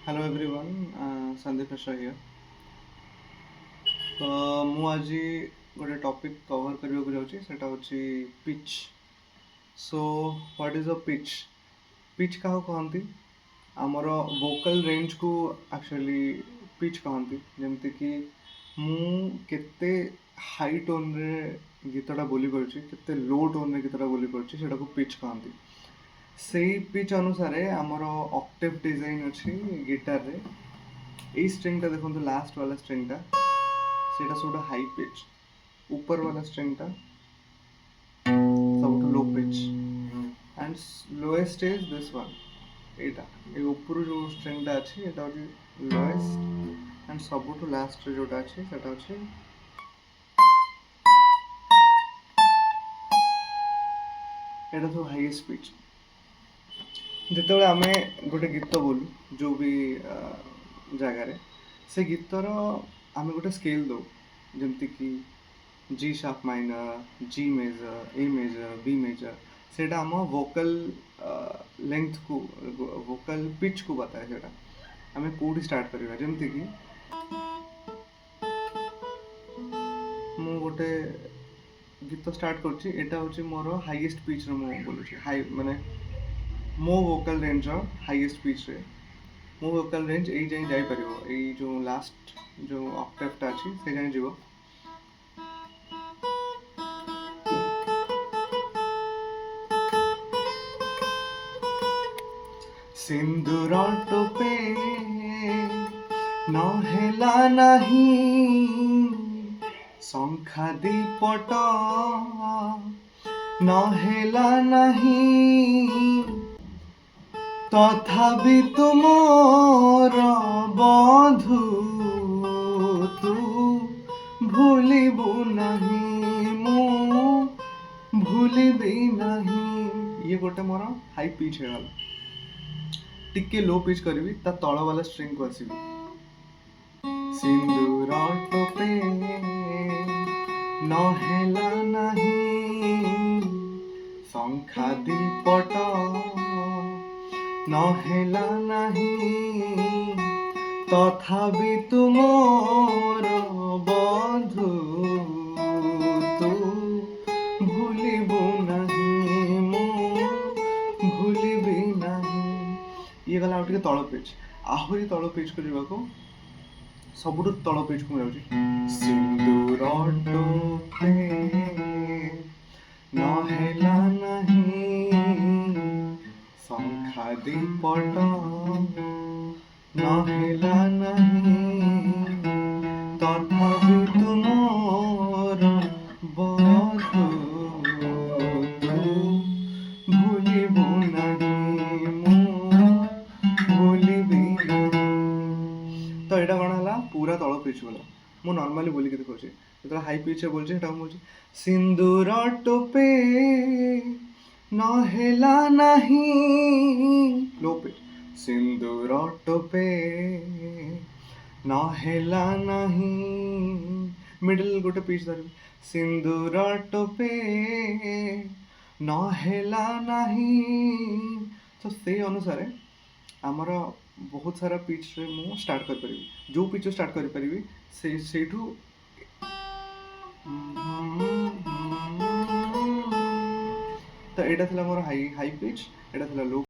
Hello everyone, Sandeep Mishra here. तो मु आज गोटे टॉपिक कवर करने को जाऊँगी, सेटा होची pitch. So what is a pitch? Pitch क्या कहती आमर वोकल रेंज को एक्चुअली पिच कहती। जमती कि मु केते हाई टोन रे गीतटा बोली पारुची, केते लो टोन रे गीतटा बोली पारुची, सेटा को पिच कहती। सेई पिच अनुसार आमर ऑक्टेव डिजाइन अच्छी गिटार रे। এই স্ট্রিংটা দেখুন, লাস্ট वाला স্ট্রিংটা সেটা ସବୁଠୁ ହାଇ ପିଚ୍, ଉପର वाला স্ট্রিংটা ସବୁଠୁ low pitch and lowest is this one. এইটা এই উপରୁ ଯୋଉ স্ট্রিংটা ଅଛି এটা ହଉଛି লোଏस्ट एंड ସବୁଠୁ ଲାଷ୍ଟ ରେ ଯୋଉଟା ଅଛି ସେଟା ଅଛି এটা ସବୁ ହାଇଏଷ୍ଟ ପିଚ୍। ଯେତେବେଳେ ଆମେ ଗୋଟେ ଗୀତ ବୋଲୁ ଯୋଉ ବି ଜାଗାରେ, ସେ ଗୀତର ଆମେ ଗୋଟେ ସ୍କେଲ୍ ଦଉ, ଯେମିତିକି G sharp minor, G major, A major, B major. सेटा आम वोकल लेंथ को, वोकल पिच को बताए। सेटा आम कौटी स्टार्ट करवा, जमती कि मु गोटे गीत स्टार्ट करछि, एटा होछि मोर हाईएस्ट पिच रे मु बोलुछि। हाई माने मो वोकल रेंज हाईएस्ट पिच रे मो वोकल रेंज एई जाई जाई परिबो। एई जो लास्ट जो ऑक्टेवटा अछि से जाई जीवो। सिंदूर टोपे नहेला नहीं, शंखा दीपट नहेला नहीं, तथापि तुमर बंधु तू भूलिबु नहीं, मु भूलिबी नहीं। ये गोटे मोर हाई पिच है। टिके लो पिच करी ता तल वाला स्ट्रिंग को आसीबी। सिंदूर टोपे नहेला नहीं, शंखा दीपट नहेला नहीं, तथापि तुमर बंधु तू भूलिबु नहीं, मु भूलिबी नहीं। ये गला आउट के तଳ पिच। आहुरी तଳ पिच को जीवाको सबुठु तଳ पिच को जाउची। सिंदूर टोपे नहेला नहीं, शंखा दीपट नहेला नहीं, तथापि तुमर बंधु तू भूलिबु नहीं, मु भूलिबी नहीं। तो एटा कौन है पूरा तल पिच गला। मु नॉर्मली बोली के देखो, जो हाई पिच बोलছে সেটা बोलছে सिंदूर टोपे नहेला नहीं, लो पिच। सिंदूर टोपे नहेला नहीं, मिडिल गोटे पिच धरबी। सिंदूर टोपे नहेला नहीं। तो से अनुसार आमर बहुत सारा पिच रे मु स्टार्ट कर परिबी। जो पिच स्टार्ट कर परिबी सेठू तो एटा थिला मोर हाई हाई पिच, एटा थिला लो